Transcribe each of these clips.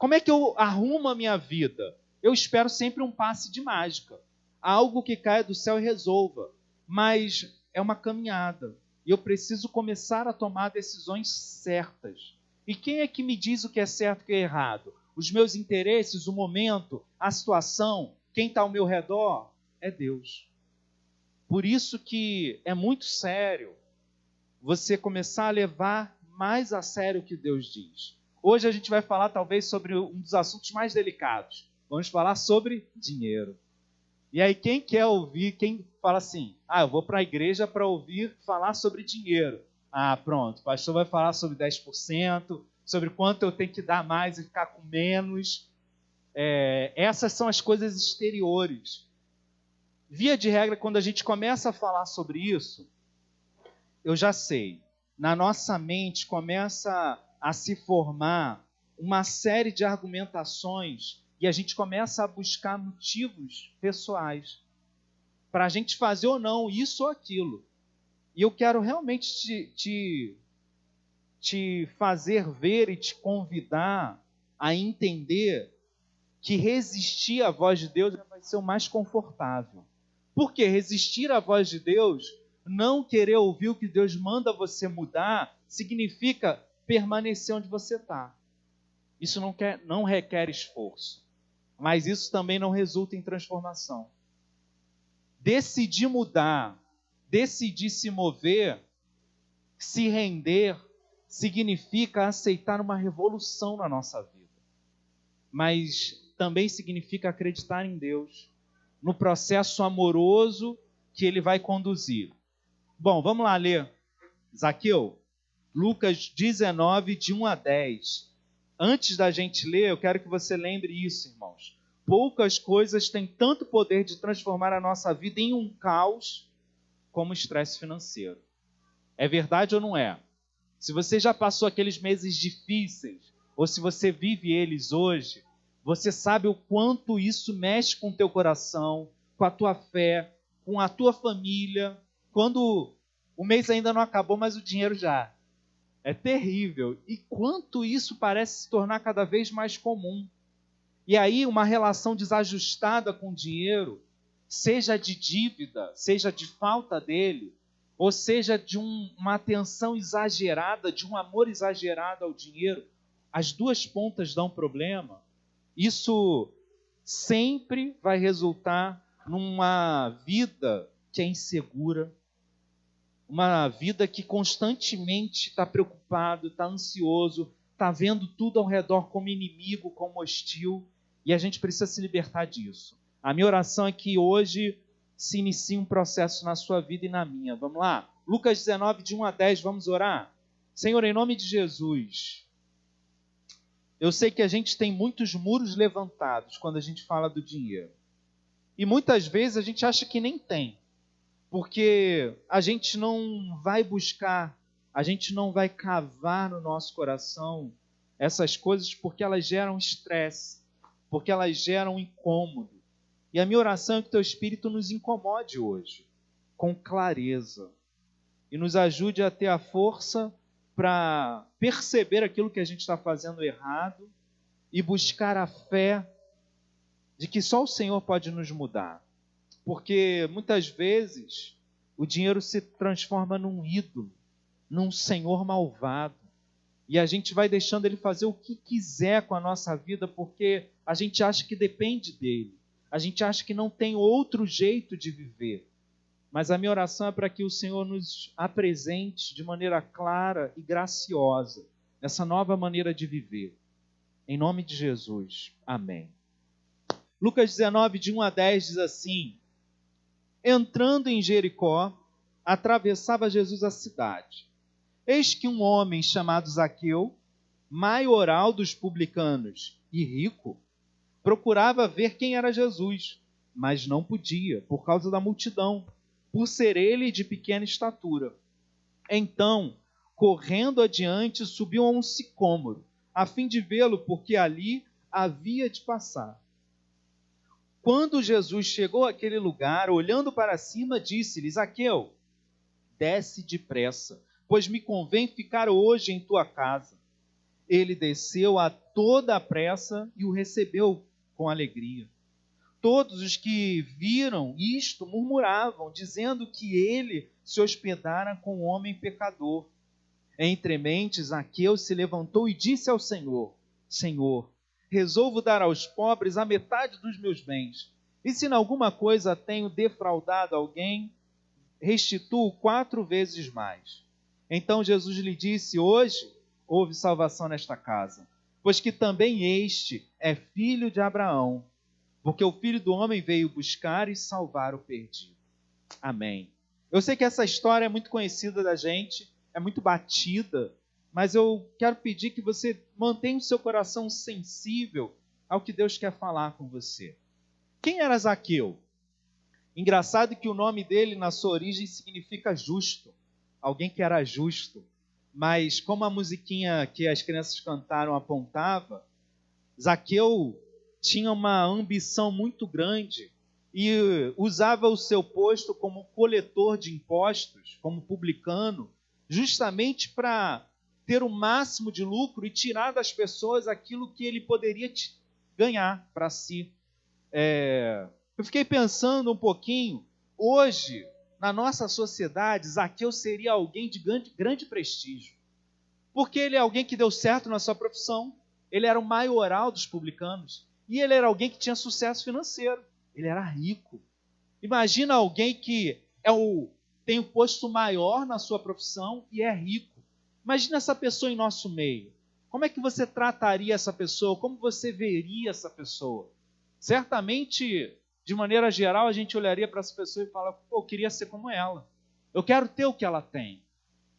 Como é que eu arrumo a minha vida? Eu espero sempre um passe de mágica, algo que caia do céu e resolva, mas é uma caminhada, e eu preciso começar a tomar decisões certas. E quem é que me diz o que é certo e o que é errado? Os meus interesses, o momento, a situação, quem está ao meu redor? É Deus. Por isso que é muito sério você começar a levar mais a sério o que Deus diz. Hoje a gente vai falar talvez sobre um dos assuntos mais delicados. Vamos falar sobre dinheiro. E aí quem quer ouvir, quem fala assim, eu vou para a igreja para ouvir falar sobre dinheiro. Pronto, o pastor vai falar sobre 10%, sobre quanto eu tenho que dar mais e ficar com menos. Essas são as coisas exteriores. Via de regra, quando a gente começa a falar sobre isso, eu já sei, na nossa mente começa a se formar uma série de argumentações e a gente começa a buscar motivos pessoais para a gente fazer ou não isso ou aquilo. E eu quero realmente te fazer ver e te convidar a entender que resistir à voz de Deus vai ser o mais confortável. Porque resistir à voz de Deus, não querer ouvir o que Deus manda você mudar, significa permanecer onde você está. Isso não requer esforço, mas isso também não resulta em transformação. Decidir mudar, decidir se mover, se render, significa aceitar uma revolução na nossa vida. Mas também significa acreditar em Deus, no processo amoroso que Ele vai conduzir. Bom, vamos lá ler. Zaqueu, Lucas 19, de 1 a 10. Antes da gente ler, eu quero que você lembre isso, irmãos. Poucas coisas têm tanto poder de transformar a nossa vida em um caos como o estresse financeiro. É verdade ou não é? Se você já passou aqueles meses difíceis, ou se você vive eles hoje, você sabe o quanto isso mexe com o teu coração, com a tua fé, com a tua família, quando o mês ainda não acabou, mas o dinheiro já. É terrível. E quanto isso parece se tornar cada vez mais comum. E aí uma relação desajustada com o dinheiro, seja de dívida, seja de falta dele, ou seja de uma atenção exagerada, de um amor exagerado ao dinheiro, as duas pontas dão problema. Isso sempre vai resultar numa vida que é insegura, uma vida que constantemente está preocupado, está ansioso, está vendo tudo ao redor como inimigo, como hostil, e a gente precisa se libertar disso. A minha oração é que hoje se inicie um processo na sua vida e na minha. Vamos lá? Lucas 19, de 1 a 10, vamos orar? Senhor, em nome de Jesus, eu sei que a gente tem muitos muros levantados quando a gente fala do dinheiro. E muitas vezes a gente acha que nem tem. Porque a gente não vai buscar, a gente não vai cavar no nosso coração essas coisas porque elas geram estresse, porque elas geram incômodo. E a minha oração é que o teu Espírito nos incomode hoje, com clareza, e nos ajude a ter a força para perceber aquilo que a gente está fazendo errado e buscar a fé de que só o Senhor pode nos mudar. Porque muitas vezes o dinheiro se transforma num ídolo, num senhor malvado. E a gente vai deixando ele fazer o que quiser com a nossa vida porque a gente acha que depende dele. A gente acha que não tem outro jeito de viver. Mas a minha oração é para que o Senhor nos apresente de maneira clara e graciosa essa nova maneira de viver. Em nome de Jesus. Amém. Lucas 19, de 1 a 10 diz assim: entrando em Jericó, atravessava Jesus a cidade. Eis que um homem chamado Zaqueu, maioral dos publicanos e rico, procurava ver quem era Jesus, mas não podia, por causa da multidão, por ser ele de pequena estatura. Então, correndo adiante, subiu a um sicômoro, a fim de vê-lo, porque ali havia de passar. Quando Jesus chegou àquele lugar, olhando para cima, disse-lhe: Zaqueu, desce depressa, pois me convém ficar hoje em tua casa. ele desceu a toda a pressa e o recebeu com alegria. Todos os que viram isto murmuravam, dizendo que ele se hospedara com um homem pecador. Entre mentes, Zaqueu se levantou e disse ao Senhor: Senhor, resolvo dar aos pobres a metade dos meus bens. E se em alguma coisa tenho defraudado alguém, restituo 4 vezes mais. Então Jesus lhe disse: hoje houve salvação nesta casa, pois que também este é filho de Abraão, porque o Filho do Homem veio buscar e salvar o perdido. Amém. Eu sei que essa história é muito conhecida da gente, é muito batida, mas eu quero pedir que você mantenha o seu coração sensível ao que Deus quer falar com você. Quem era Zaqueu? Engraçado que o nome dele, na sua origem, significa justo. Alguém que era justo. Mas como a musiquinha que as crianças cantaram apontava, Zaqueu tinha uma ambição muito grande e usava o seu posto como coletor de impostos, como publicano, justamente para ter o máximo de lucro e tirar das pessoas aquilo que ele poderia ganhar para si. Eu fiquei pensando um pouquinho, hoje, na nossa sociedade, Zaqueu seria alguém de grande prestígio, porque ele é alguém que deu certo na sua profissão, ele era o maioral dos publicanos, e ele era alguém que tinha sucesso financeiro, ele era rico. Imagina alguém que tem o posto maior na sua profissão e é rico. Imagina essa pessoa em nosso meio. Como é que você trataria essa pessoa? Como você veria essa pessoa? Certamente, de maneira geral, a gente olharia para essa pessoa e fala: pô, eu queria ser como ela. Eu quero ter o que ela tem.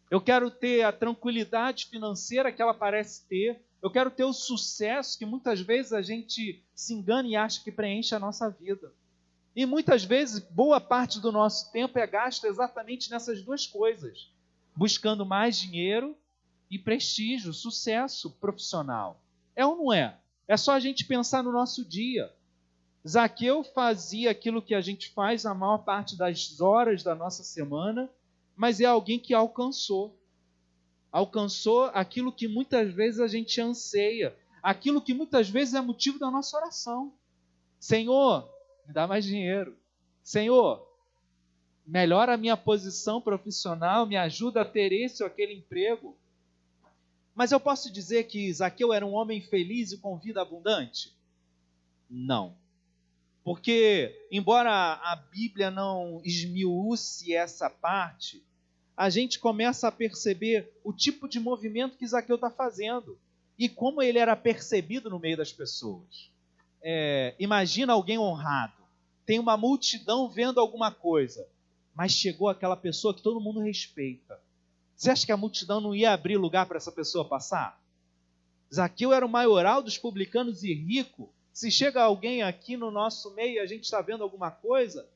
Eu quero ter a tranquilidade financeira que ela parece ter. Eu quero ter o sucesso que muitas vezes a gente se engana e acha que preenche a nossa vida. E muitas vezes, boa parte do nosso tempo é gasto exatamente nessas duas coisas. Buscando mais dinheiro e prestígio, sucesso profissional. É ou não é? É só a gente pensar no nosso dia. Zaqueu fazia aquilo que a gente faz a maior parte das horas da nossa semana, mas é alguém que alcançou aquilo que muitas vezes a gente anseia, aquilo que muitas vezes é motivo da nossa oração. Senhor, me dá mais dinheiro. Senhor, melhora a minha posição profissional, me ajuda a ter esse ou aquele emprego. Mas eu posso dizer que Zaqueu era um homem feliz e com vida abundante? Não. Porque, embora a Bíblia não esmiúce essa parte, a gente começa a perceber o tipo de movimento que Zaqueu está fazendo e como ele era percebido no meio das pessoas. Imagina alguém honrado, tem uma multidão vendo alguma coisa, mas chegou aquela pessoa que todo mundo respeita. Você acha que a multidão não ia abrir lugar para essa pessoa passar? Zaqueu era o maioral dos publicanos e rico. Se chega alguém aqui no nosso meio e a gente está vendo alguma coisa,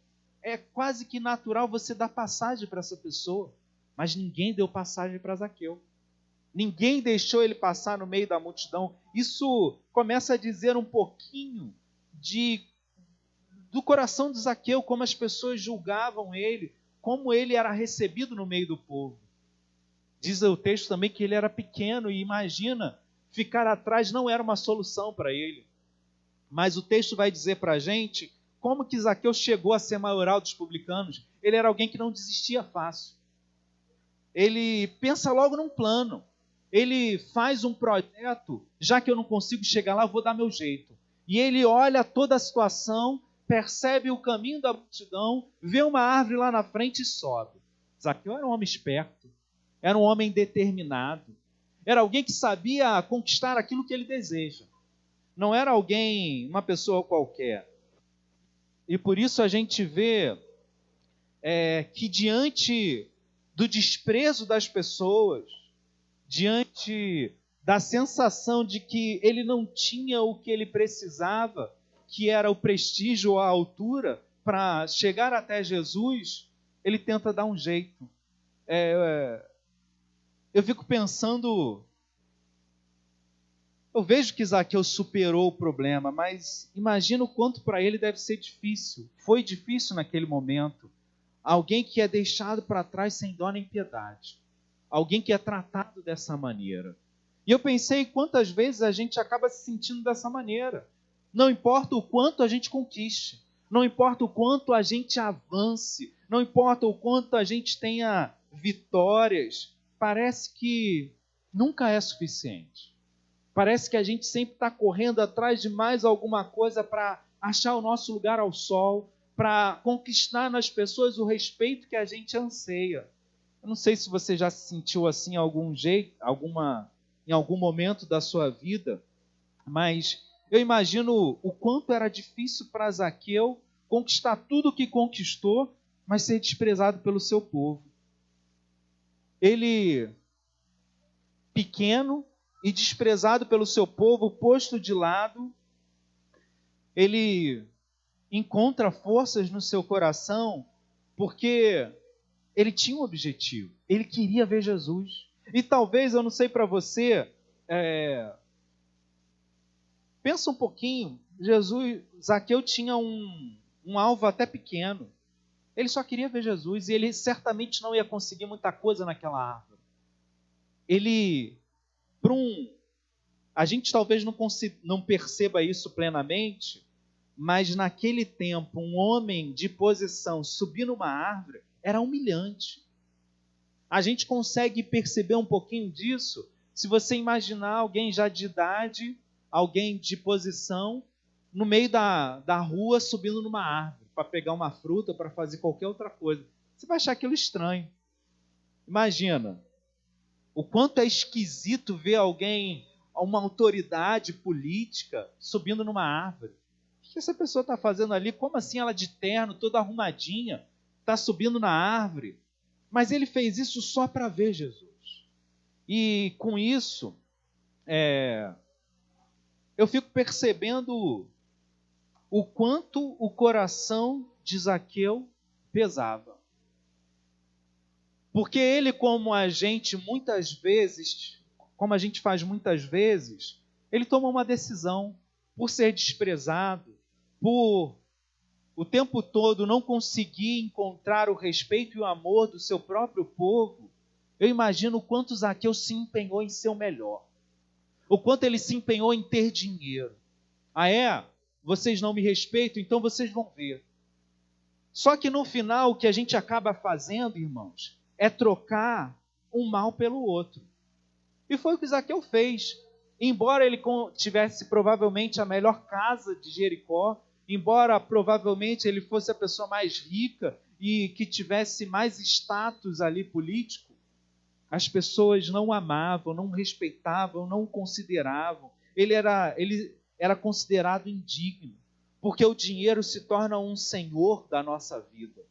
é quase que natural você dar passagem para essa pessoa. Mas ninguém deu passagem para Zaqueu. Ninguém deixou ele passar no meio da multidão. Isso começa a dizer um pouquinho do coração de Zaqueu, como as pessoas julgavam ele, como ele era recebido no meio do povo. Diz o texto também que ele era pequeno e imagina, ficar atrás não era uma solução para ele. Mas o texto vai dizer para a gente como que Zaqueu chegou a ser maioral dos publicanos. Ele era alguém que não desistia fácil. Ele pensa logo num plano. Ele faz um projeto, já que eu não consigo chegar lá, eu vou dar meu jeito. E ele olha toda a situação, percebe o caminho da multidão, vê uma árvore lá na frente e sobe. Zaqueu era um homem esperto, era um homem determinado, era alguém que sabia conquistar aquilo que ele deseja. Não era alguém, uma pessoa qualquer. E por isso a gente vê que diante do desprezo das pessoas, diante da sensação de que ele não tinha o que ele precisava, que era o prestígio, a altura, para chegar até Jesus, ele tenta dar um jeito. Eu fico pensando, eu vejo que Zaqueu superou o problema, mas imagino o quanto para ele deve ser difícil. Foi difícil naquele momento. Alguém que é deixado para trás sem dó nem piedade. Alguém que é tratado dessa maneira. E eu pensei quantas vezes a gente acaba se sentindo dessa maneira. Não importa o quanto a gente conquiste, não importa o quanto a gente avance, não importa o quanto a gente tenha vitórias, parece que nunca é suficiente. Parece que a gente sempre está correndo atrás de mais alguma coisa para achar o nosso lugar ao sol, para conquistar nas pessoas o respeito que a gente anseia. Eu não sei se você já se sentiu assim em algum jeito, em algum momento da sua vida, mas eu imagino o quanto era difícil para Zaqueu conquistar tudo o que conquistou, mas ser desprezado pelo seu povo. Ele, pequeno e desprezado pelo seu povo, posto de lado, ele encontra forças no seu coração porque ele tinha um objetivo. Ele queria ver Jesus. E talvez, eu não sei para você, pensa um pouquinho, Zaqueu tinha um alvo até pequeno. Ele só queria ver Jesus e ele certamente não ia conseguir muita coisa naquela árvore. A gente talvez não perceba isso plenamente, mas naquele tempo, um homem de posição subir numa árvore era humilhante. A gente consegue perceber um pouquinho disso se você imaginar alguém já de idade, alguém de posição, no meio da rua subindo numa árvore para pegar uma fruta, para fazer qualquer outra coisa. Você vai achar aquilo estranho. Imagina o quanto é esquisito ver alguém, uma autoridade política, subindo numa árvore. O que essa pessoa está fazendo ali? Como assim ela de terno, toda arrumadinha, está subindo na árvore? Mas ele fez isso só para ver Jesus. E com isso, eu fico percebendo o quanto o coração de Zaqueu pesava. Porque ele, como a gente faz muitas vezes, ele toma uma decisão por ser desprezado, por o tempo todo não conseguir encontrar o respeito e o amor do seu próprio povo. Eu imagino o quanto Zaqueu se empenhou em ser o melhor. O quanto ele se empenhou em ter dinheiro. Vocês não me respeitam, então vocês vão ver. Só que no final, o que a gente acaba fazendo, irmãos, é trocar um mal pelo outro. E foi o que Zaqueu fez. Embora ele tivesse provavelmente a melhor casa de Jericó, embora provavelmente ele fosse a pessoa mais rica e que tivesse mais status ali político, as pessoas não o amavam, não o respeitavam, não o consideravam. Ele era considerado indigno, porque o dinheiro se torna um senhor da nossa vida.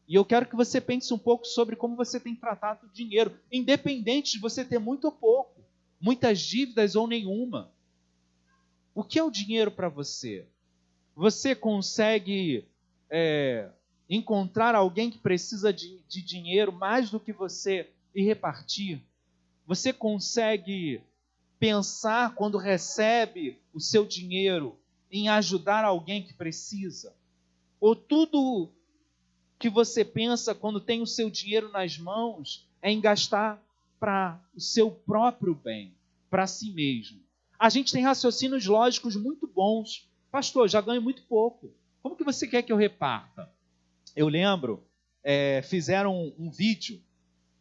E eu quero que você pense um pouco sobre como você tem tratado o dinheiro, independente de você ter muito ou pouco, muitas dívidas ou nenhuma. O que é o dinheiro para você? Você consegue encontrar alguém que precisa de dinheiro mais do que você e repartir? Você consegue pensar quando recebe o seu dinheiro em ajudar alguém que precisa? Ou tudo que você pensa quando tem o seu dinheiro nas mãos é em gastar para o seu próprio bem, para si mesmo? A gente tem raciocínios lógicos muito bons. Pastor, já ganho muito pouco. Como que você quer que eu reparta? Eu lembro, fizeram um vídeo,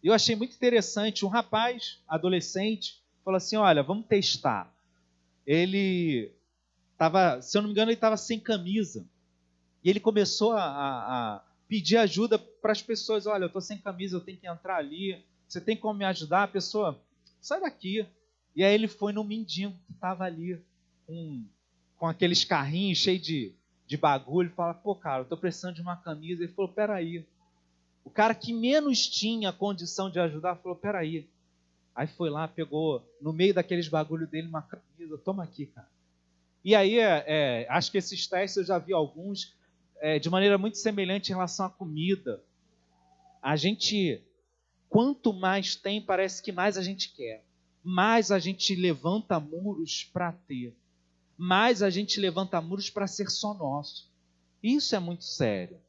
e eu achei muito interessante. Um rapaz, adolescente, falou assim, olha, vamos testar. Ele estava, se eu não me engano, ele estava sem camisa. E ele começou a pedir ajuda para as pessoas. Olha, eu estou sem camisa, eu tenho que entrar ali. Você tem como me ajudar? A pessoa, sai daqui. E aí ele foi no mendigo que estava ali, com aqueles carrinhos cheios de bagulho. Fala, pô, cara, eu estou precisando de uma camisa. Ele falou, peraí. O cara que menos tinha condição de ajudar falou, peraí. Aí foi lá, pegou no meio daqueles bagulho dele uma camisa. Toma aqui, cara. E aí, acho que esses testes eu já vi alguns de maneira muito semelhante em relação à comida. A gente, quanto mais tem, parece que mais a gente quer. Mais a gente levanta muros para ter. Mais a gente levanta muros para ser só nosso. Isso é muito sério.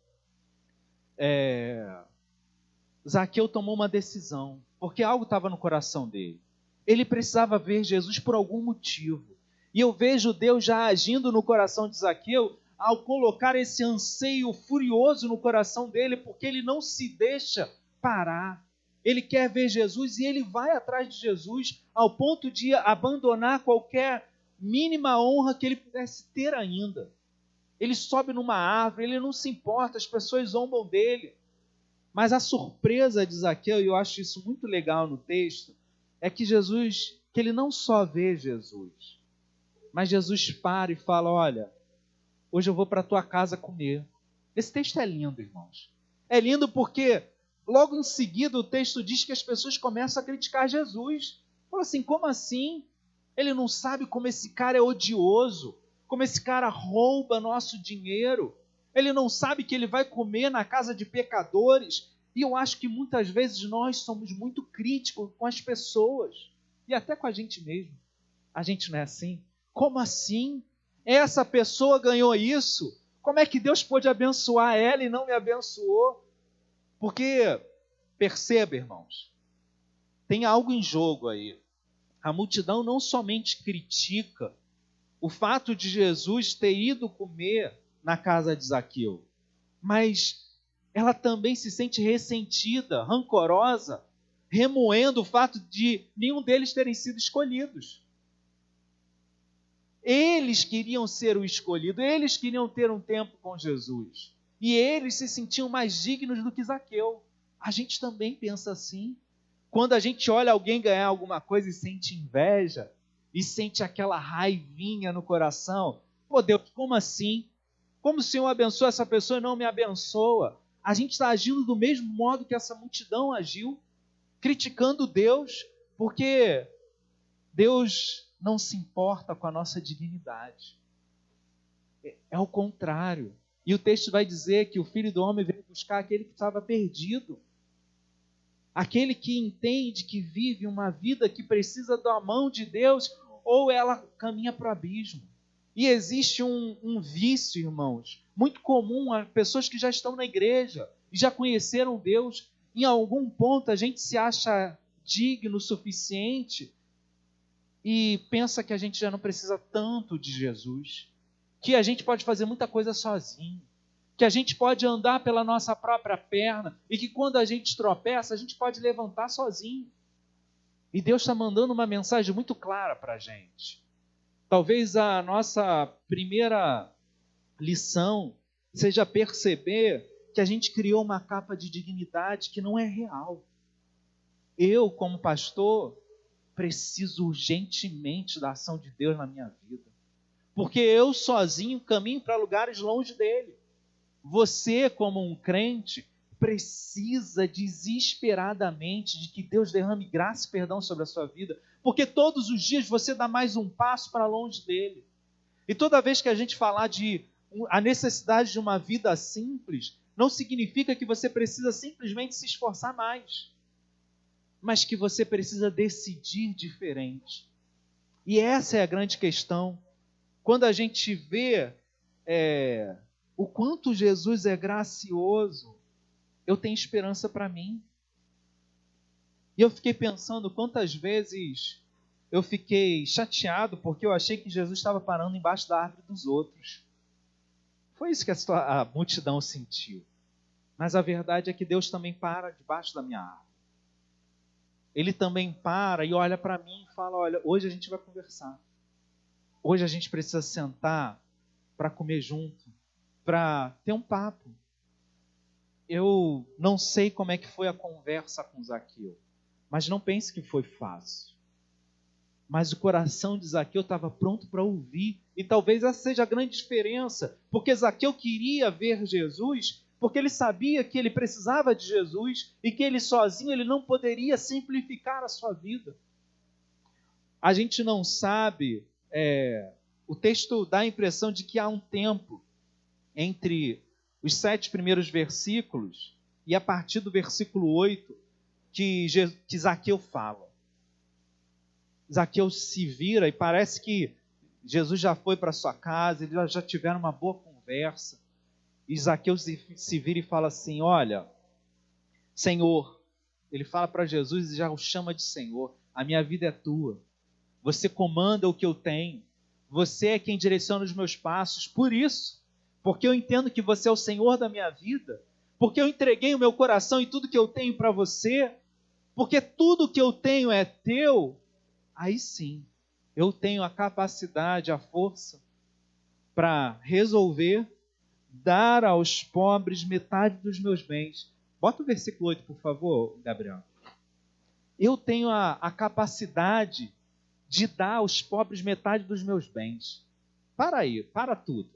Zaqueu tomou uma decisão, porque algo estava no coração dele. Ele precisava ver Jesus por algum motivo. E eu vejo Deus já agindo no coração de Zaqueu ao colocar esse anseio furioso no coração dele, porque ele não se deixa parar. Ele quer ver Jesus e ele vai atrás de Jesus ao ponto de abandonar qualquer mínima honra que ele pudesse ter ainda. Ele sobe numa árvore, ele não se importa, as pessoas zombam dele. Mas a surpresa de Zaqueu, e eu acho isso muito legal no texto, é que ele não só vê Jesus, mas Jesus para e fala, olha, hoje eu vou para a tua casa comer. Esse texto é lindo, irmãos. É lindo porque logo em seguida o texto diz que as pessoas começam a criticar Jesus. Fala assim, como assim? Ele não sabe como esse cara é odioso, como esse cara rouba nosso dinheiro. Ele não sabe que ele vai comer na casa de pecadores. E eu acho que muitas vezes nós somos muito críticos com as pessoas. E até com a gente mesmo. A gente não é assim? Como assim? Essa pessoa ganhou isso? Como é que Deus pôde abençoar ela e não me abençoou? Porque, perceba, irmãos, tem algo em jogo aí. A multidão não somente critica o fato de Jesus ter ido comer na casa de Zaqueu, mas ela também se sente ressentida, rancorosa, remoendo o fato de nenhum deles terem sido escolhidos. Eles queriam ser o escolhido, eles queriam ter um tempo com Jesus. E eles se sentiam mais dignos do que Zaqueu. A gente também pensa assim. Quando a gente olha alguém ganhar alguma coisa e sente inveja, e sente aquela raivinha no coração, pô Deus, como assim? Como o Senhor abençoa essa pessoa e não me abençoa? A gente está agindo do mesmo modo que essa multidão agiu, criticando Deus, porque Deus não se importa com a nossa dignidade. É o contrário. E o texto vai dizer que o Filho do Homem veio buscar aquele que estava perdido. Aquele que entende que vive uma vida que precisa da mão de Deus, ou ela caminha para o abismo. E existe um vício, irmãos, muito comum a pessoas que já estão na igreja e já conheceram Deus. Em algum ponto a gente se acha digno o suficiente e pensa que a gente já não precisa tanto de Jesus, que a gente pode fazer muita coisa sozinho, que a gente pode andar pela nossa própria perna e que quando a gente tropeça, a gente pode levantar sozinho. E Deus está mandando uma mensagem muito clara para a gente. Talvez a nossa primeira lição seja perceber que a gente criou uma capa de dignidade que não é real. Eu, como pastor, preciso urgentemente da ação de Deus na minha vida. Porque eu sozinho caminho para lugares longe dele. Você, como um crente, precisa desesperadamente de que Deus derrame graça e perdão sobre a sua vida, porque todos os dias você dá mais um passo para longe dele. E toda vez que a gente falar de a necessidade de uma vida simples, não significa que você precisa simplesmente se esforçar mais, mas que você precisa decidir diferente. E essa é a grande questão. Quando a gente vê o quanto Jesus é gracioso, eu tenho esperança para mim. E eu fiquei pensando quantas vezes eu fiquei chateado porque eu achei que Jesus estava parando embaixo da árvore dos outros. Foi isso que a multidão sentiu. Mas a verdade é que Deus também para debaixo da minha árvore. Ele também para e olha para mim e fala, olha, hoje a gente vai conversar. Hoje a gente precisa sentar para comer junto, para ter um papo. Eu não sei como é que foi a conversa com Zaqueu, mas não pense que foi fácil. Mas o coração de Zaqueu estava pronto para ouvir. E talvez essa seja a grande diferença, porque Zaqueu queria ver Jesus, porque ele sabia que ele precisava de Jesus e que ele sozinho ele não poderia simplificar a sua vida. A gente não sabe, o texto dá a impressão de que há um tempo entre os 7 primeiros versículos e a partir do versículo 8 que Zaqueu fala. Zaqueu se vira e parece que Jesus já foi para sua casa, eles já tiveram uma boa conversa. E Zaqueu se vira e fala assim, olha, Senhor, ele fala para Jesus e já o chama de Senhor. a minha vida é tua. Você comanda o que eu tenho. Você é quem direciona os meus passos. Por isso, porque eu entendo que você é o Senhor da minha vida, porque eu entreguei o meu coração e tudo que eu tenho para você, porque tudo que eu tenho é teu, aí sim, eu tenho a capacidade, a força para resolver dar aos pobres metade dos meus bens. Bota o versículo 8, por favor, Gabriel. Eu tenho a capacidade de dar aos pobres metade dos meus bens. Para aí, para tudo.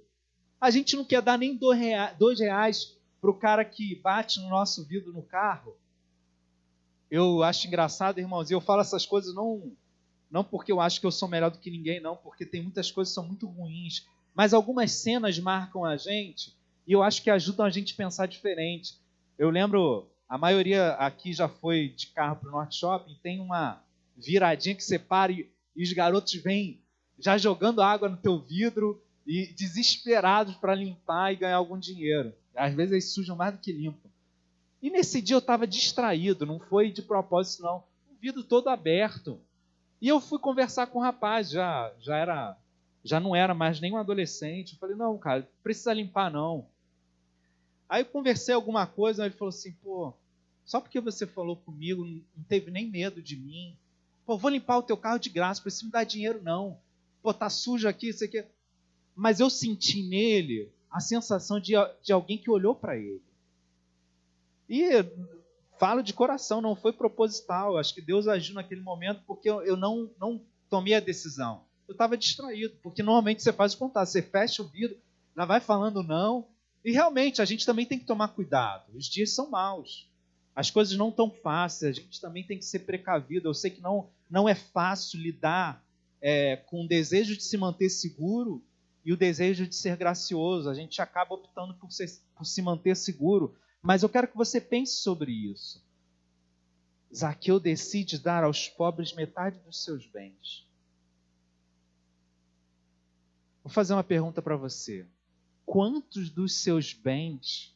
A gente não quer dar nem R$ 2 para o cara que bate no nosso vidro no carro. Eu acho engraçado, irmãos, e eu falo essas coisas não porque eu acho que eu sou melhor do que ninguém, não, porque tem muitas coisas que são muito ruins, mas algumas cenas marcam a gente e eu acho que ajudam a gente a pensar diferente. Eu lembro, a maioria aqui já foi de carro para o Norte Shopping, tem uma viradinha que separa e os garotos vêm já jogando água no teu vidro e desesperados para limpar e ganhar algum dinheiro. Às vezes eles sujam mais do que limpam. E nesse dia eu estava distraído, não foi de propósito não, o vidro todo aberto. E eu fui conversar com o rapaz, já não era mais nenhum adolescente. Eu falei, não, cara, não precisa limpar não. Aí eu conversei alguma coisa, ele falou assim, pô, só porque você falou comigo, não teve nem medo de mim. Pô, vou limpar o teu carro de graça, precisa me dar dinheiro não. Pô, tá sujo aqui, isso aqui. Mas eu senti nele a sensação de alguém que olhou para ele. E falo de coração, não foi proposital. Acho que Deus agiu naquele momento porque eu não tomei a decisão. Eu estava distraído, porque normalmente você faz o contato, você fecha o vidro, já vai falando não. E realmente a gente também tem que tomar cuidado. Os dias são maus. As coisas não estão fáceis, a gente também tem que ser precavido. Eu sei que não é fácil lidar com o desejo de se manter seguro e o desejo de ser gracioso. A gente acaba optando por se manter seguro. Mas eu quero que você pense sobre isso. Zaqueu decide dar aos pobres metade dos seus bens. Vou fazer uma pergunta para você. Quantos dos seus bens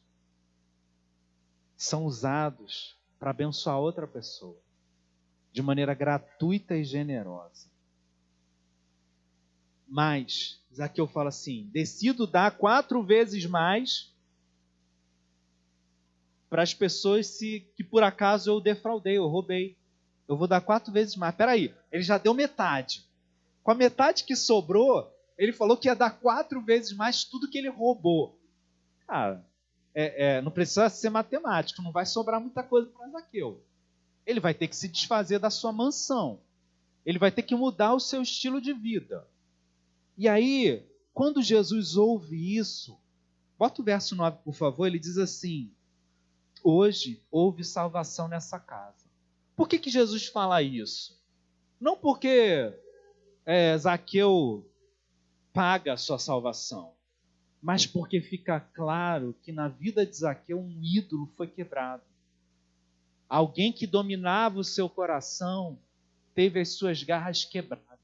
são usados para abençoar outra pessoa? De maneira gratuita e generosa. Mas, Zaqueu fala assim, decido dar 4 vezes mais para as pessoas que por acaso eu defraudei, eu roubei. Eu vou dar 4 vezes mais. Peraí, ele já deu metade. Com a metade que sobrou, ele falou que ia dar 4 vezes mais tudo que ele roubou. Cara, não precisa ser matemático, não vai sobrar muita coisa para Zaqueu. Ele vai ter que se desfazer da sua mansão. Ele vai ter que mudar o seu estilo de vida. E aí, quando Jesus ouve isso, bota o verso 9, por favor, ele diz assim, hoje houve salvação nessa casa. Por que Jesus fala isso? Não porque Zaqueu paga a sua salvação, mas porque fica claro que na vida de Zaqueu um ídolo foi quebrado. Alguém que dominava o seu coração teve as suas garras quebradas.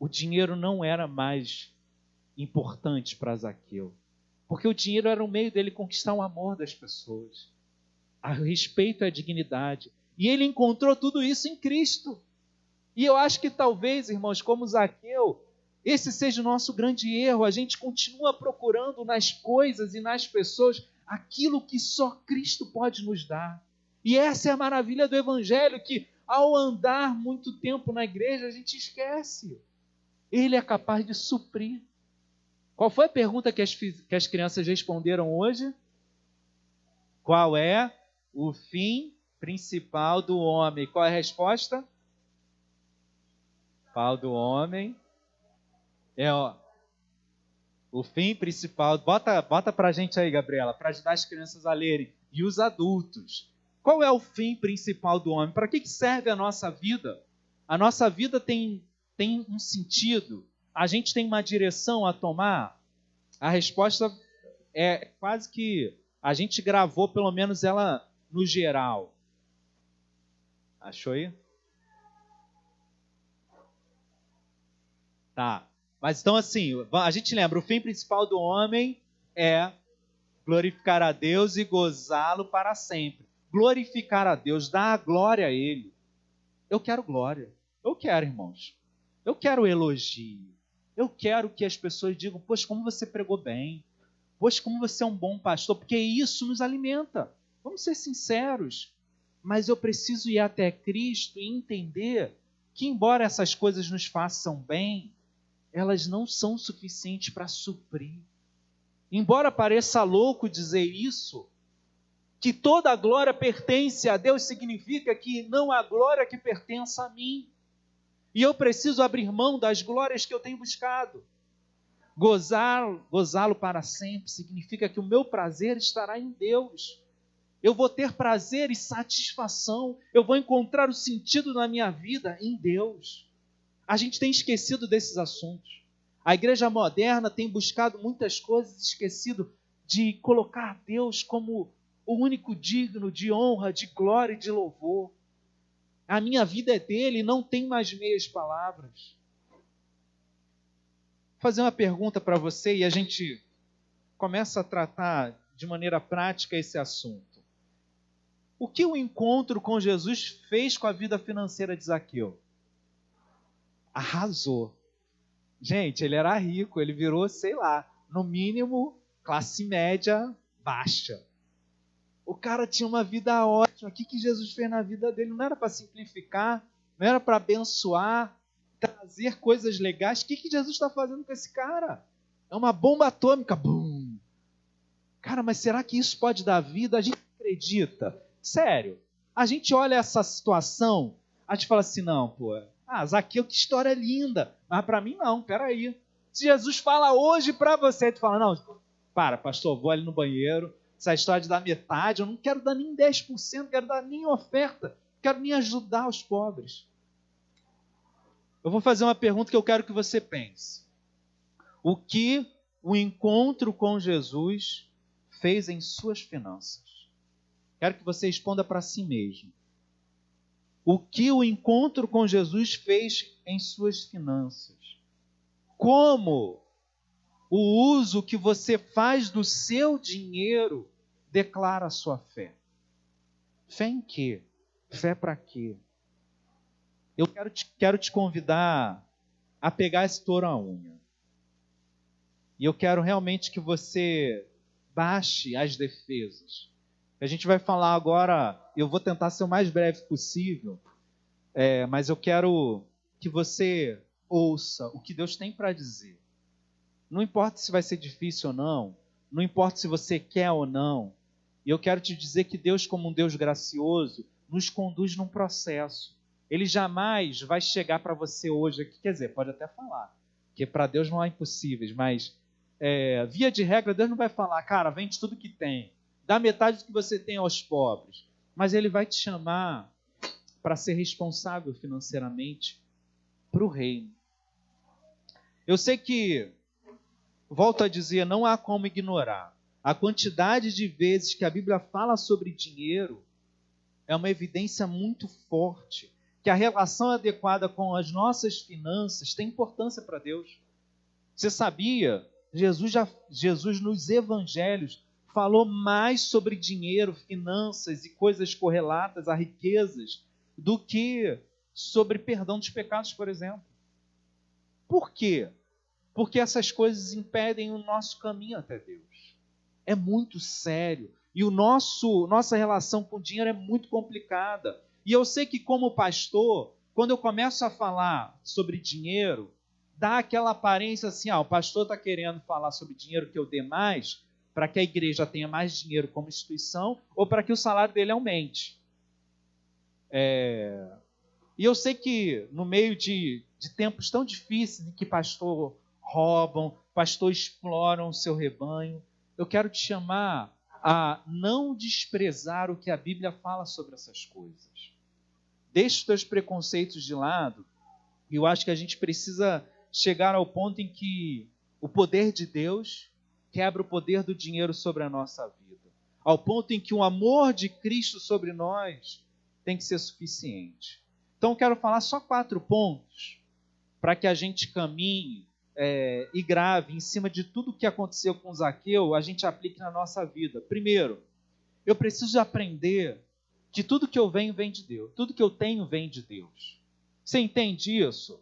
O dinheiro não era mais importante para Zaqueu, porque o dinheiro era o meio dele conquistar o amor das pessoas, a respeito e a dignidade. E ele encontrou tudo isso em Cristo. E eu acho que talvez, irmãos, como Zaqueu, esse seja o nosso grande erro. A gente continua procurando nas coisas e nas pessoas aquilo que só Cristo pode nos dar. E essa é a maravilha do Evangelho, que ao andar muito tempo na igreja, a gente esquece. Ele é capaz de suprir. Qual foi a pergunta que as crianças responderam hoje? Qual é o fim principal do homem? Qual é a resposta? Principal do homem o fim principal. Bota pra gente aí, Gabriela, para ajudar as crianças a lerem. E os adultos. Qual é o fim principal do homem? Para que serve a nossa vida? A nossa vida tem um sentido? A gente tem uma direção a tomar? A resposta é quase que a gente gravou pelo menos ela no geral. Achou aí? Tá. Mas então assim, a gente lembra, o fim principal do homem é glorificar a Deus e gozá-lo para sempre. Glorificar a Deus, dar a glória a Ele. Eu quero glória. Eu quero, irmãos. Eu quero elogio. Eu quero que as pessoas digam, poxa, como você pregou bem. Poxa, como você é um bom pastor. Porque isso nos alimenta. Vamos ser sinceros. Mas eu preciso ir até Cristo e entender que, embora essas coisas nos façam bem, elas não são suficientes para suprir. Embora pareça louco dizer isso, que toda a glória pertence a Deus, significa que não há glória que pertença a mim. E eu preciso abrir mão das glórias que eu tenho buscado. Gozá-lo para sempre significa que o meu prazer estará em Deus. Eu vou ter prazer e satisfação. Eu vou encontrar o sentido na minha vida em Deus. A gente tem esquecido desses assuntos. A igreja moderna tem buscado muitas coisas, esquecido de colocar Deus como o único digno de honra, de glória e de louvor. A minha vida é dele, não tem mais meias palavras. Vou fazer uma pergunta para você e a gente começa a tratar de maneira prática esse assunto. O que o encontro com Jesus fez com a vida financeira de Zaqueu? Arrasou. Gente, ele era rico, ele virou, sei lá, no mínimo, classe média baixa. O cara tinha uma vida ótima. O que Jesus fez na vida dele? Não era para simplificar, não era para abençoar, trazer coisas legais. O que Jesus está fazendo com esse cara? É uma bomba atômica. Bum! Cara, mas será que isso pode dar vida? A gente acredita. Sério, a gente olha essa situação, a gente fala assim, não, pô, Zaqueu, que história linda. Mas para mim não, peraí. Se Jesus fala hoje para você, tu fala, não, para, pastor, vou ali no banheiro, essa história de dar metade, eu não quero dar nem 10%, não quero dar nem oferta, não quero nem ajudar os pobres. Eu vou fazer uma pergunta que eu quero que você pense. O que o encontro com Jesus fez em suas finanças? Quero que você responda para si mesmo. O que o encontro com Jesus fez em suas finanças? Como o uso que você faz do seu dinheiro declara a sua fé? Fé em quê? Fé para quê? Eu quero te convidar a pegar esse touro à unha. E eu quero realmente que você baixe as defesas. A gente vai falar agora, eu vou tentar ser o mais breve possível, mas eu quero que você ouça o que Deus tem para dizer. Não importa se vai ser difícil ou não, não importa se você quer ou não, e eu quero te dizer que Deus, como um Deus gracioso, nos conduz num processo. Ele jamais vai chegar para você hoje aqui, quer dizer, pode até falar, porque para Deus não há impossíveis, mas via de regra, Deus não vai falar, cara, vende tudo que tem, dá metade do que você tem aos pobres, mas Ele vai te chamar para ser responsável financeiramente para o reino. Eu sei que, volto a dizer, não há como ignorar. A quantidade de vezes que a Bíblia fala sobre dinheiro é uma evidência muito forte, que a relação adequada com as nossas finanças tem importância para Deus. Você sabia? Jesus nos evangelhos falou mais sobre dinheiro, finanças e coisas correlatas a riquezas do que sobre perdão dos pecados, por exemplo. Por quê? Porque essas coisas impedem o nosso caminho até Deus. É muito sério. E nossa relação com o dinheiro é muito complicada. E eu sei que, como pastor, quando eu começo a falar sobre dinheiro, dá aquela aparência assim, o pastor está querendo falar sobre dinheiro que eu dê mais, para que a igreja tenha mais dinheiro como instituição, ou para que o salário dele aumente. E eu sei que no meio de tempos tão difíceis em que pastor roubam, pastor exploram o seu rebanho, eu quero te chamar a não desprezar o que a Bíblia fala sobre essas coisas. Deixe os teus preconceitos de lado, e eu acho que a gente precisa chegar ao ponto em que o poder de Deus quebra o poder do dinheiro sobre a nossa vida. Ao ponto em que o amor de Cristo sobre nós tem que ser suficiente. Então eu quero falar só 4 pontos para que a gente caminhe e grave em cima de tudo o que aconteceu com Zaqueu, a gente aplique na nossa vida. Primeiro, eu preciso aprender que tudo que eu venho vem de Deus, tudo que eu tenho vem de Deus. Você entende isso?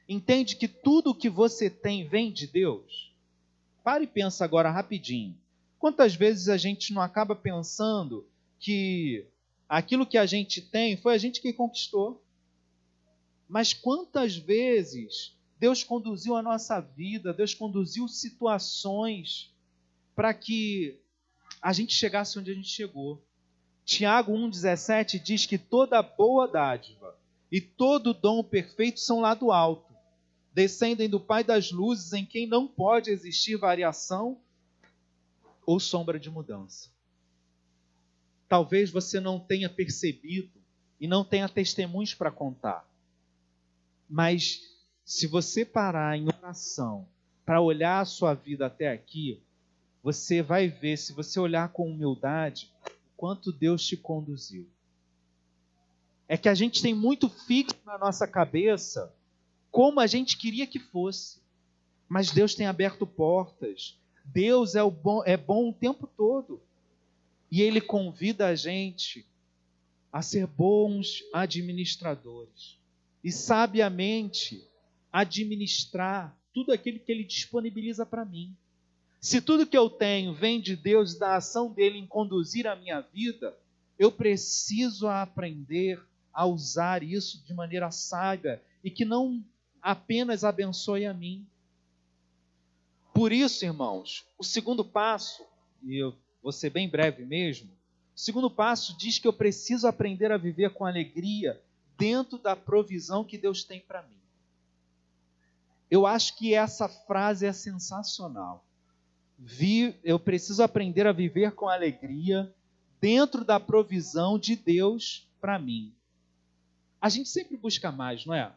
Entende que tudo que você tem vem de Deus? Pare e pensa agora rapidinho. Quantas vezes a gente não acaba pensando que aquilo que a gente tem foi a gente que conquistou? Mas quantas vezes Deus conduziu a nossa vida, Deus conduziu situações para que a gente chegasse onde a gente chegou. Tiago 1,17 diz que toda boa dádiva e todo dom perfeito são lá do alto, descendem do Pai das luzes, em quem não pode existir variação ou sombra de mudança. Talvez você não tenha percebido e não tenha testemunhos para contar. Mas se você parar em oração para olhar a sua vida até aqui, você vai ver, se você olhar com humildade, o quanto Deus te conduziu. É que a gente tem muito fixo na nossa cabeça como a gente queria que fosse. Mas Deus tem aberto portas. Deus é bom o tempo todo. E Ele convida a gente a ser bons administradores. E sabiamente administrar tudo aquilo que Ele disponibiliza para mim. Se tudo que eu tenho vem de Deus, da ação dEle em conduzir a minha vida, eu preciso aprender a usar isso de maneira sábia e que não apenas abençoe a mim. Por isso, irmãos, o segundo passo, e eu vou ser bem breve mesmo, o segundo passo diz que eu preciso aprender a viver com alegria dentro da provisão que Deus tem para mim. Eu acho que essa frase é sensacional. Eu preciso aprender a viver com alegria dentro da provisão de Deus para mim. A gente sempre busca mais, não é?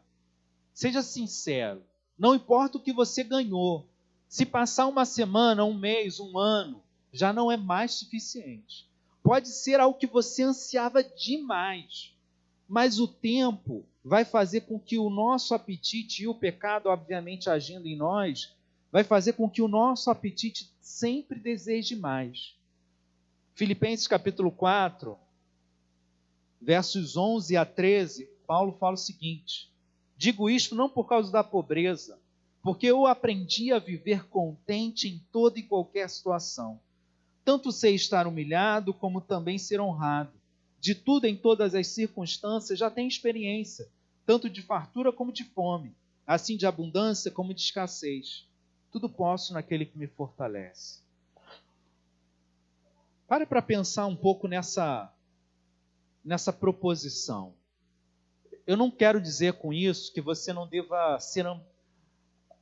Seja sincero. Não importa o que você ganhou. Se passar uma semana, um mês, um ano, já não é mais suficiente. Pode ser algo que você ansiava demais. Mas o tempo vai fazer com que o nosso apetite, e o pecado, obviamente, agindo em nós, vai fazer com que o nosso apetite sempre deseje mais. Filipenses capítulo 4, versos 11 a 13, Paulo fala o seguinte: digo isto não por causa da pobreza, porque eu aprendi a viver contente em toda e qualquer situação. Tanto sei estar humilhado, como também ser honrado. De tudo em todas as circunstâncias já tenho experiência, tanto de fartura como de fome, assim de abundância como de escassez. Tudo posso naquele que me fortalece. Pare para pensar um pouco nessa proposição. Eu não quero dizer com isso que você não deva ser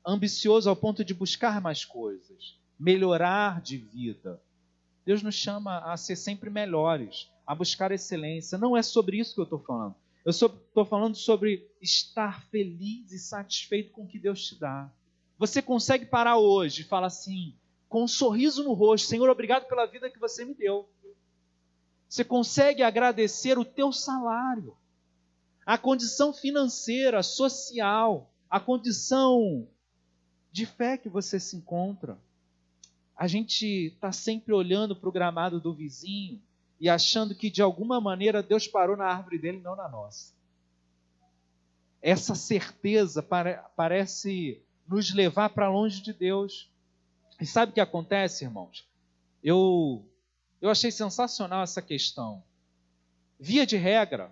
ambicioso ao ponto de buscar mais coisas, melhorar de vida. Deus nos chama a ser sempre melhores, a buscar excelência. Não é sobre isso que eu estou falando. Eu estou falando sobre estar feliz e satisfeito com o que Deus te dá. Você consegue parar hoje e falar assim, com um sorriso no rosto: Senhor, obrigado pela vida que você me deu. Você consegue agradecer o teu salário, a condição financeira, social, a condição de fé que você se encontra. A gente está sempre olhando para o gramado do vizinho e achando que de alguma maneira Deus parou na árvore dele e não na nossa. Essa certeza parece nos levar para longe de Deus. E sabe o que acontece, irmãos? Eu achei sensacional essa questão. Via de regra,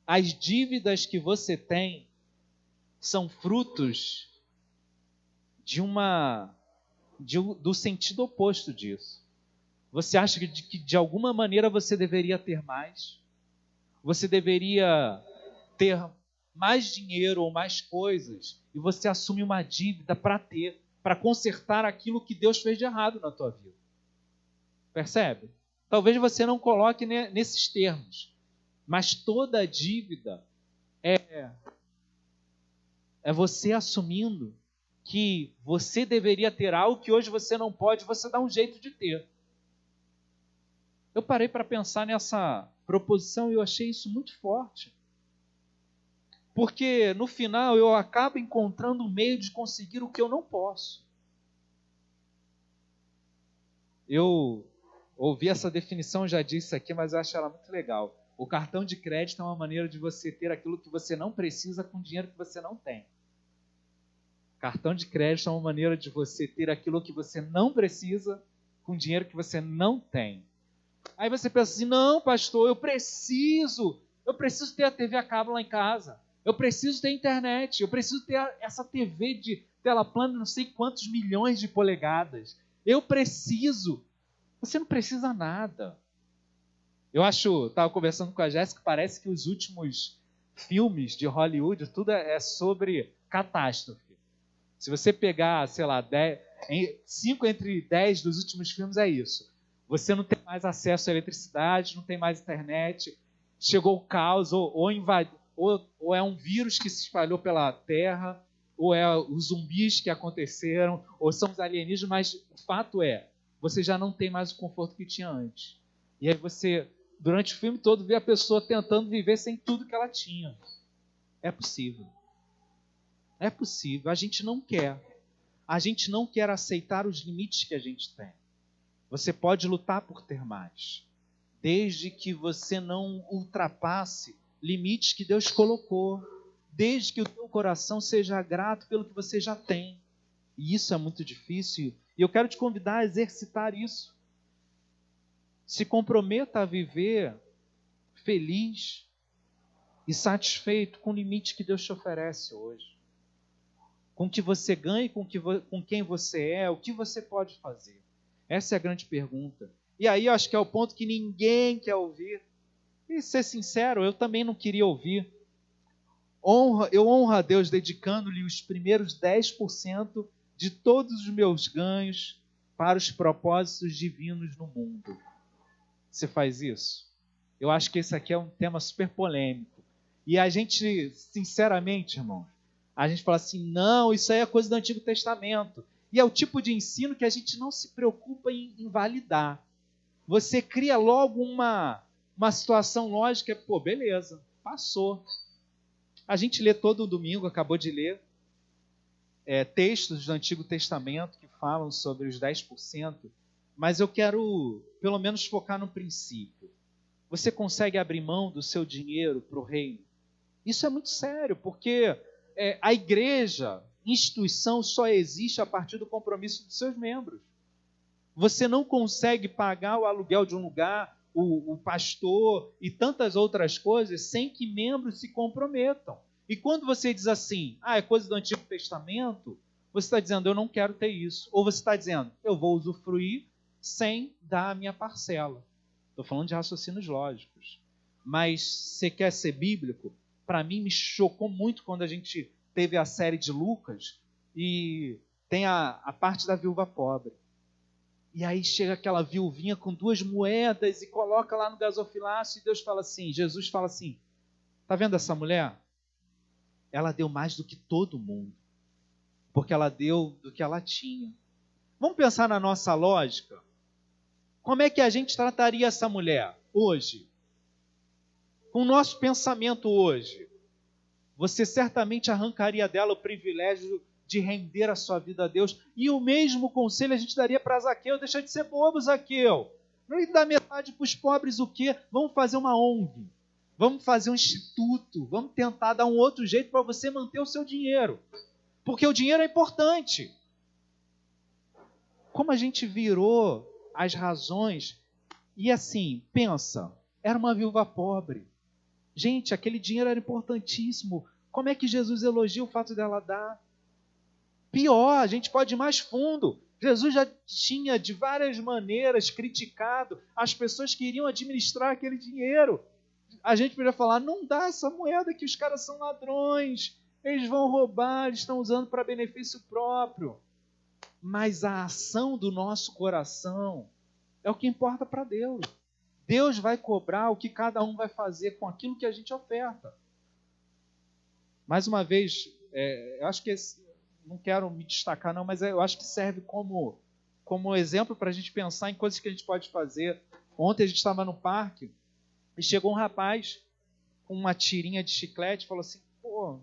as dívidas que você tem são frutos do sentido oposto disso. Você acha que de alguma maneira você deveria ter mais? Você deveria ter mais dinheiro ou mais coisas, e você assume uma dívida para consertar aquilo que Deus fez de errado na tua vida. Percebe? Talvez você não coloque nesses termos, mas toda dívida é você assumindo que você deveria ter algo que hoje você não pode, você dá um jeito de ter. Eu parei para pensar nessa proposição e eu achei isso muito forte. Porque no final eu acabo encontrando um meio de conseguir o que eu não posso. Eu ouvi essa definição, já disse aqui, mas eu acho ela muito legal. O cartão de crédito é uma maneira de você ter aquilo que você não precisa com dinheiro que você não tem. Cartão de crédito é uma maneira de você ter aquilo que você não precisa com dinheiro que você não tem. Aí você pensa assim, não, pastor, eu preciso ter a TV a cabo lá em casa. Eu preciso ter internet, eu preciso ter essa TV de tela plana, não sei quantos milhões de polegadas. Eu preciso. Você não precisa nada. Estava conversando com a Jéssica, parece que os últimos filmes de Hollywood, tudo é sobre catástrofe. Se você pegar, sei lá, 5 entre 10 dos últimos filmes é isso. Você não tem mais acesso à eletricidade, não tem mais internet, chegou o caos, ou é um vírus que se espalhou pela Terra, ou é os zumbis que aconteceram, ou são os alienígenas, mas o fato é, você já não tem mais o conforto que tinha antes. E aí você, durante o filme todo, vê a pessoa tentando viver sem tudo que ela tinha. É possível. É possível. A gente não quer. A gente não quer aceitar os limites que a gente tem. Você pode lutar por ter mais, desde que você não ultrapasse limites que Deus colocou, desde que o teu coração seja grato pelo que você já tem. E isso é muito difícil, e eu quero te convidar a exercitar isso. Se comprometa a viver feliz e satisfeito com o limite que Deus te oferece hoje. Com o que você ganha, com quem você é, o que você pode fazer. Essa é a grande pergunta. E aí eu acho que é o ponto que ninguém quer ouvir. E ser sincero, eu também não queria ouvir. Eu honro a Deus dedicando-lhe os primeiros 10% de todos os meus ganhos para os propósitos divinos no mundo. Você faz isso? Eu acho que esse aqui é um tema super polêmico. E a gente, sinceramente, irmãos, a gente fala assim, não, isso aí é coisa do Antigo Testamento. E é o tipo de ensino que a gente não se preocupa em validar. Você cria logo uma situação lógica, pô, beleza, passou. A gente lê todo domingo, acabou de ler, textos do Antigo Testamento que falam sobre os 10%, mas eu quero, pelo menos, focar no princípio. Você consegue abrir mão do seu dinheiro para o reino? Isso é muito sério, porque a igreja, instituição, só existe a partir do compromisso dos seus membros. Você não consegue pagar o aluguel de um lugar, o pastor e tantas outras coisas sem que membros se comprometam. E quando você diz assim, é coisa do Antigo Testamento, você está dizendo, eu não quero ter isso. Ou você está dizendo, eu vou usufruir sem dar a minha parcela. Estou falando de raciocínios lógicos. Mas você quer ser bíblico? Para mim, me chocou muito quando a gente teve a série de Lucas e tem a parte da viúva pobre. E aí chega aquela viuvinha com 2 moedas e coloca lá no gasofilácio e Deus fala assim, Jesus fala assim, tá vendo essa mulher? Ela deu mais do que todo mundo, porque ela deu do que ela tinha. Vamos pensar na nossa lógica? Como é que a gente trataria essa mulher hoje? Com o nosso pensamento hoje, você certamente arrancaria dela o privilégio de render a sua vida a Deus. E o mesmo conselho a gente daria para Zaqueu, deixa de ser bobo, Zaqueu. Não dá metade para os pobres o quê? Vamos fazer uma ONG, vamos fazer um instituto, vamos tentar dar um outro jeito para você manter o seu dinheiro. Porque o dinheiro é importante. Como a gente virou as razões, e assim, pensa, era uma viúva pobre. Gente, aquele dinheiro era importantíssimo. Como é que Jesus elogia o fato dela dar? Pior, a gente pode ir mais fundo. Jesus já tinha, de várias maneiras, criticado as pessoas que iriam administrar aquele dinheiro. A gente poderia falar, não dá essa moeda que os caras são ladrões, eles vão roubar, eles estão usando para benefício próprio. Mas a ação do nosso coração é o que importa para Deus. Deus vai cobrar o que cada um vai fazer com aquilo que a gente oferta. Mais uma vez, eu acho que não quero me destacar não, mas eu acho que serve como exemplo para a gente pensar em coisas que a gente pode fazer. Ontem a gente estava no parque e chegou um rapaz com uma tirinha de chiclete e falou assim, pô,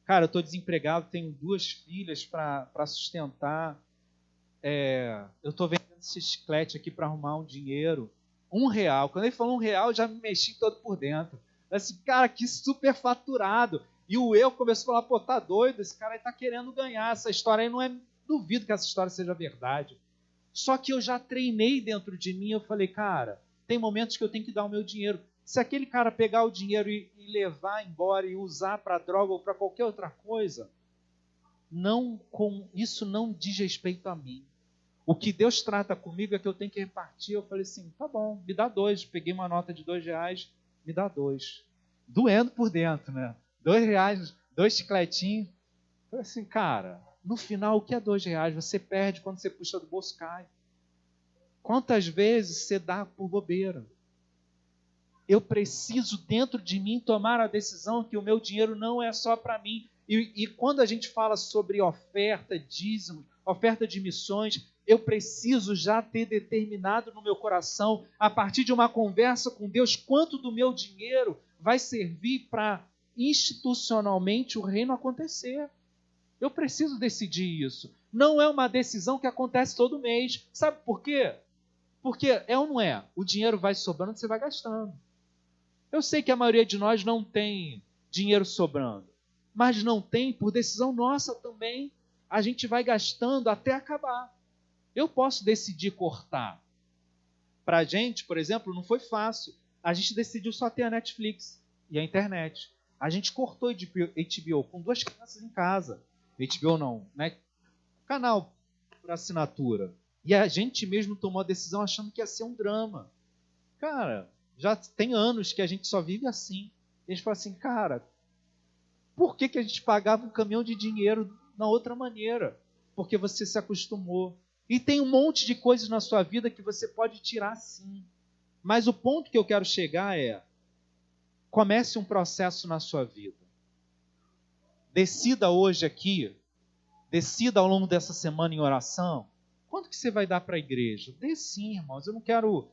cara, eu estou desempregado, tenho 2 filhas para sustentar, eu estou vendendo esse chiclete aqui para arrumar um dinheiro. R$ 1. Quando ele falou R$ 1, eu já me mexi todo por dentro. Assim, cara, que superfaturado. E o eu começou a falar, pô, tá doido, esse cara aí tá querendo ganhar. Essa história aí não é... Duvido que essa história seja verdade. Só que eu já treinei dentro de mim, eu falei, cara, tem momentos que eu tenho que dar o meu dinheiro. Se aquele cara pegar o dinheiro e levar embora e usar para droga ou para qualquer outra coisa, isso não diz respeito a mim. O que Deus trata comigo é que eu tenho que repartir. Eu falei assim, tá bom, me dá 2. Peguei uma nota de R$ 2, me dá 2. Doendo por dentro, né? R$ 2, 2 chicletinhos. Eu falei assim, cara, no final, o que é R$ 2? Você perde quando você puxa do bolso, cai. Quantas vezes você dá por bobeira? Eu preciso, dentro de mim, tomar a decisão que o meu dinheiro não é só para mim. E quando a gente fala sobre oferta, dízimo, oferta de missões, eu preciso já ter determinado no meu coração, a partir de uma conversa com Deus, quanto do meu dinheiro vai servir para institucionalmente o reino acontecer. Eu preciso decidir isso. Não é uma decisão que acontece todo mês. Sabe por quê? Porque é ou não é? O dinheiro vai sobrando, você vai gastando. Eu sei que a maioria de nós não tem dinheiro sobrando, mas não tem por decisão nossa também. A gente vai gastando até acabar. Eu posso decidir cortar. Para a gente, por exemplo, não foi fácil. A gente decidiu só ter a Netflix e a internet. A gente cortou HBO com 2 crianças em casa. HBO não, né? Canal por assinatura. E a gente mesmo tomou a decisão achando que ia ser um drama. Cara, já tem anos que a gente só vive assim. E a gente fala assim, cara, por que a gente pagava um caminhão de dinheiro na outra maneira? Porque você se acostumou. E tem um monte de coisas na sua vida que você pode tirar sim. Mas o ponto que eu quero chegar é, comece um processo na sua vida. Decida hoje aqui, decida ao longo dessa semana em oração, quanto que você vai dar para a igreja? Dê sim, irmãos. Eu não quero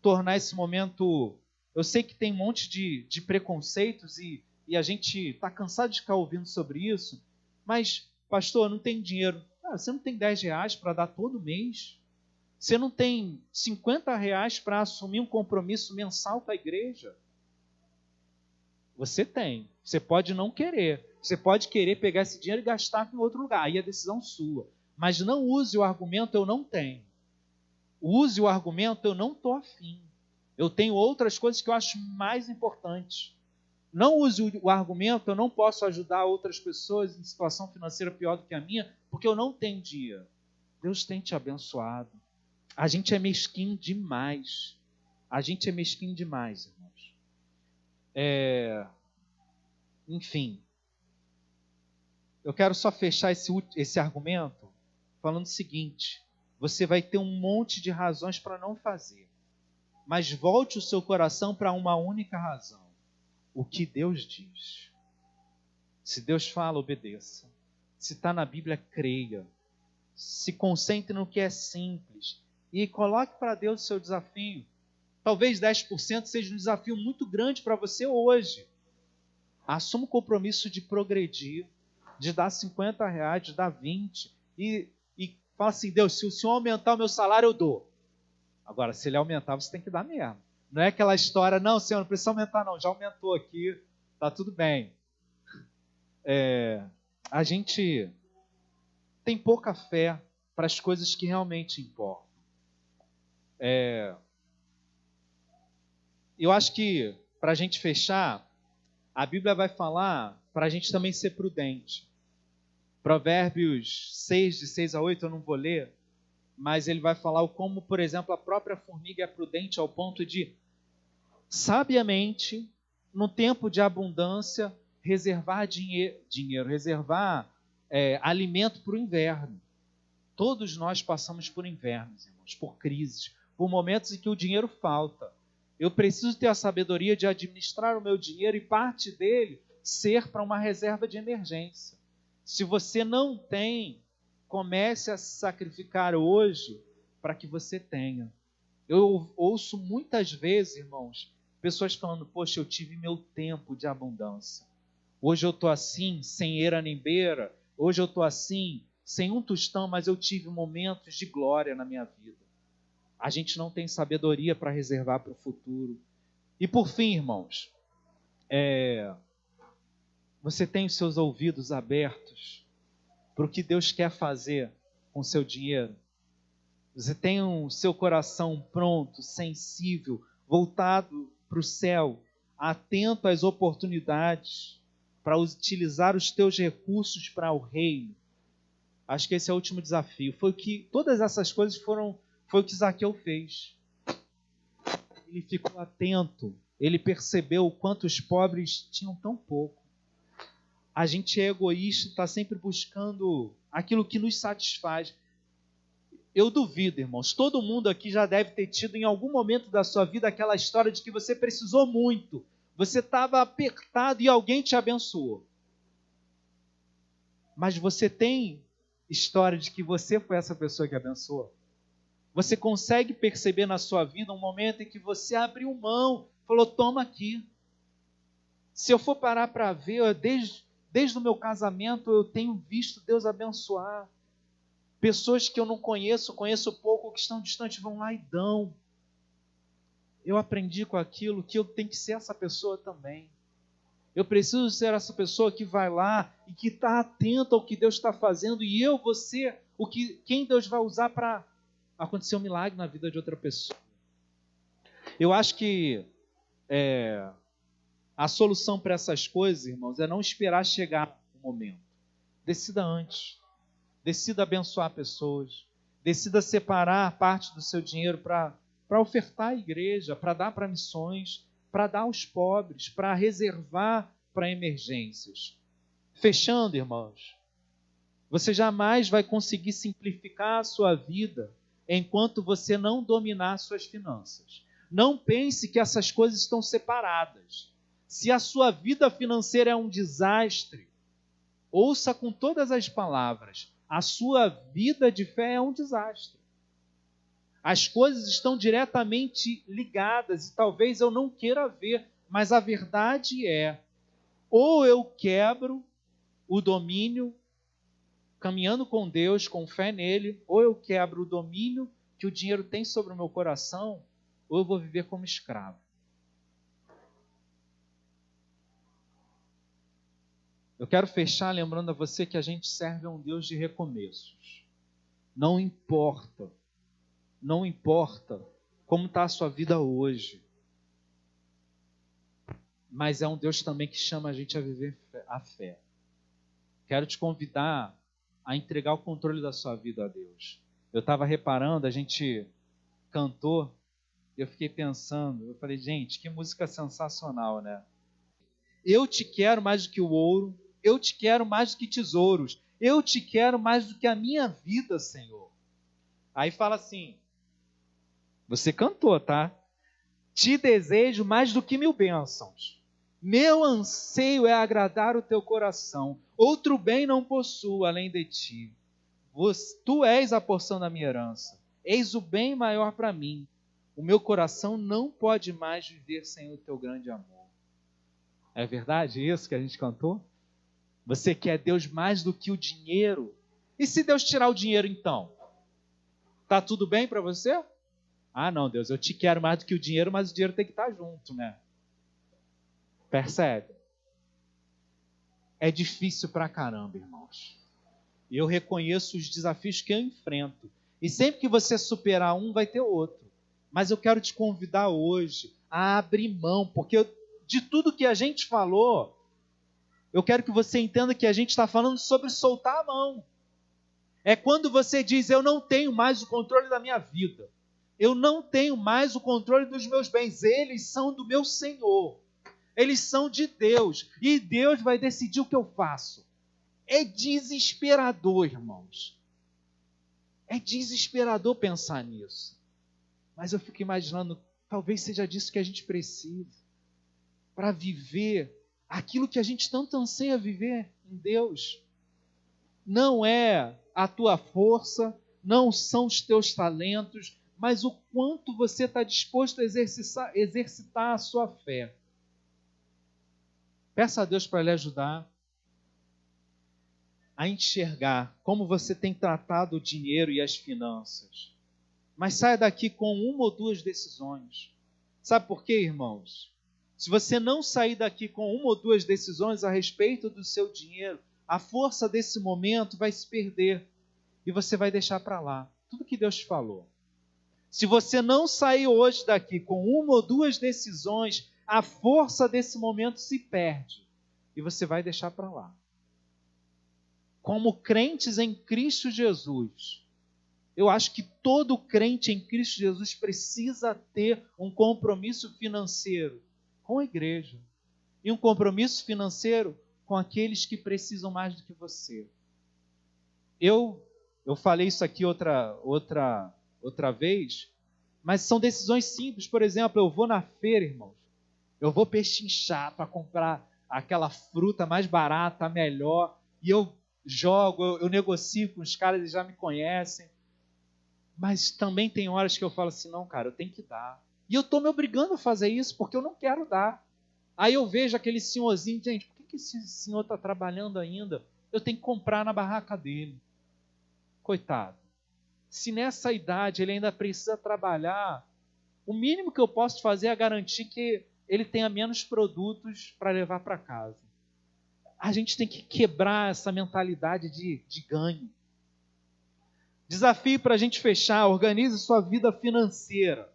tornar esse momento... Eu sei que tem um monte de preconceitos e a gente está cansado de ficar ouvindo sobre isso, mas, pastor, não tem dinheiro. Você não tem R$ 10 para dar todo mês? Você não tem R$ 50 para assumir um compromisso mensal com a igreja? Você tem. Você pode não querer. Você pode querer pegar esse dinheiro e gastar em outro lugar. Aí é decisão sua. Mas não use o argumento eu não tenho. Use o argumento eu não estou afim. Eu tenho outras coisas que eu acho mais importantes. Não use o argumento eu não posso ajudar outras pessoas em situação financeira pior do que a minha, porque eu não tenho dinheiro. Deus tem te abençoado. A gente é mesquinho demais. A gente é mesquinho demais, irmãos. Enfim. Eu quero só fechar esse argumento falando o seguinte: você vai ter um monte de razões para não fazer, mas volte o seu coração para uma única razão: o que Deus diz. Se Deus fala, obedeça. Se está na Bíblia, creia. Se concentre no que é simples e coloque para Deus o seu desafio. Talvez 10% seja um desafio muito grande para você hoje. Assuma o compromisso de progredir, de dar R$ 50, de dar 20, e fala assim: Deus, se o Senhor aumentar o meu salário, eu dou. Agora, se ele aumentar, você tem que dar mesmo. Não é aquela história, não, Senhor, não precisa aumentar não, já aumentou aqui, tá tudo bem. A gente tem pouca fé para as coisas que realmente importam. Eu acho que, para a gente fechar, a Bíblia vai falar para a gente também ser prudente. Provérbios 6, de 6 a 8, eu não vou ler, mas ele vai falar como, por exemplo, a própria formiga é prudente ao ponto de, sabiamente, no tempo de abundância, reservar dinheiro, reservar alimento para o inverno. Todos nós passamos por invernos, irmãos, por crises, por momentos em que o dinheiro falta. Eu preciso ter a sabedoria de administrar o meu dinheiro e parte dele ser para uma reserva de emergência. Se você não tem, comece a se sacrificar hoje para que você tenha. Eu ouço muitas vezes, irmãos, pessoas falando: poxa, eu tive meu tempo de abundância. Hoje eu estou assim, sem eira nem beira. Hoje eu estou assim, sem um tostão, mas eu tive momentos de glória na minha vida. A gente não tem sabedoria para reservar para o futuro. E por fim, irmãos, você tem os seus ouvidos abertos para o que Deus quer fazer com o seu dinheiro? Você tem o seu coração pronto, sensível, voltado para o céu, atento às oportunidades para utilizar os teus recursos para o reino? Acho que esse é o último desafio. Todas essas coisas foi o que Zaqueu fez. Ele ficou atento, ele percebeu o quanto os pobres tinham tão pouco. A gente é egoísta, está sempre buscando aquilo que nos satisfaz. Eu duvido, irmãos, todo mundo aqui já deve ter tido em algum momento da sua vida aquela história de que você precisou muito, você estava apertado e alguém te abençoou. Mas você tem história de que você foi essa pessoa que abençoou? Você consegue perceber na sua vida um momento em que você abriu mão, falou, toma aqui. Se eu for parar para ver, desde o meu casamento eu tenho visto Deus abençoar. Pessoas que eu não conheço pouco, que estão distantes, vão lá e dão. Eu aprendi com aquilo que eu tenho que ser essa pessoa também. Eu preciso ser essa pessoa que vai lá e que está atenta ao que Deus está fazendo. E eu vou ser quem Deus vai usar para acontecer um milagre na vida de outra pessoa. Eu acho que a solução para essas coisas, irmãos, é não esperar chegar o momento. Decida antes. Decida abençoar pessoas. Decida separar parte do seu dinheiro para ofertar à igreja, para dar para missões, para dar aos pobres, para reservar para emergências. Fechando, irmãos, você jamais vai conseguir simplificar a sua vida enquanto você não dominar suas finanças. Não pense que essas coisas estão separadas. Se a sua vida financeira é um desastre, ouça com todas as palavras, a sua vida de fé é um desastre. As coisas estão diretamente ligadas e talvez eu não queira ver, mas a verdade é, ou eu quebro o domínio caminhando com Deus, com fé nele, ou eu quebro o domínio que o dinheiro tem sobre o meu coração, ou eu vou viver como escravo. Eu quero fechar lembrando a você que a gente serve a um Deus de recomeços. Não importa como está a sua vida hoje, mas é um Deus também que chama a gente a viver a fé. Quero te convidar a entregar o controle da sua vida a Deus. Eu estava reparando, a gente cantou, e eu fiquei pensando, eu falei, gente, que música sensacional, né? Eu te quero mais do que o ouro, eu te quero mais do que tesouros, eu te quero mais do que a minha vida, Senhor. Aí fala assim, você cantou, tá? Te desejo mais do que 1000 bênçãos. Meu anseio é agradar o teu coração. Outro bem não possuo além de ti. Tu és a porção da minha herança. Eis o bem maior para mim. O meu coração não pode mais viver sem o teu grande amor. É verdade isso que a gente cantou? Você quer Deus mais do que o dinheiro? E se Deus tirar o dinheiro então? Tá tudo bem para você? Ah, não, Deus, eu te quero mais do que o dinheiro, mas o dinheiro tem que estar junto, né? Percebe? É difícil pra caramba, irmãos. E eu reconheço os desafios que eu enfrento. E sempre que você superar um, vai ter outro. Mas eu quero te convidar hoje a abrir mão, porque de tudo que a gente falou, eu quero que você entenda que a gente está falando sobre soltar a mão. É quando você diz, eu não tenho mais o controle da minha vida. Eu não tenho mais o controle dos meus bens. Eles são do meu Senhor. Eles são de Deus. E Deus vai decidir o que eu faço. É desesperador, irmãos. É desesperador pensar nisso. Mas eu fico imaginando, talvez seja disso que a gente precisa. Para viver aquilo que a gente tanto anseia viver em Deus. Não é a tua força, não são os teus talentos, mas o quanto você está disposto a exercitar a sua fé. Peça a Deus para lhe ajudar a enxergar como você tem tratado o dinheiro e as finanças. mas saia daqui com uma ou duas decisões. Sabe por quê, irmãos? Se você não sair daqui com uma ou duas decisões a respeito do seu dinheiro, a força desse momento vai se perder e você vai deixar para lá tudo que Deus te falou. Se você não sair hoje daqui com uma ou duas decisões, a força desse momento se perde e você vai deixar para lá. Como crentes em Cristo Jesus, eu acho que todo crente em Cristo Jesus precisa ter um compromisso financeiro com a igreja e um compromisso financeiro com aqueles que precisam mais do que você. Eu falei isso aqui outra vez, mas são decisões simples. Por exemplo, eu vou na feira, irmãos, eu vou pechinchar para comprar aquela fruta mais barata, melhor, e eu jogo, eu negocio com os caras, eles já me conhecem. Mas também tem horas que eu falo assim, não, cara, eu tenho que dar. E eu estou me obrigando a fazer isso porque eu não quero dar. Aí eu vejo aquele senhorzinho, gente, por que esse senhor está trabalhando ainda? Eu tenho que comprar na barraca dele. Coitado. Se nessa idade ele ainda precisa trabalhar, o mínimo que eu posso fazer é garantir que ele tenha menos produtos para levar para casa. A gente tem que quebrar essa mentalidade de ganho. Desafio para a gente fechar: organize sua vida financeira.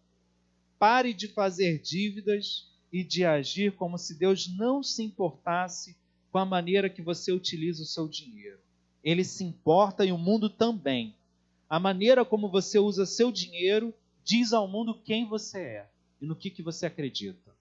Pare de fazer dívidas e de agir como se Deus não se importasse com a maneira que você utiliza o seu dinheiro. Ele se importa e o mundo também. A maneira como você usa seu dinheiro diz ao mundo quem você é e no que você acredita.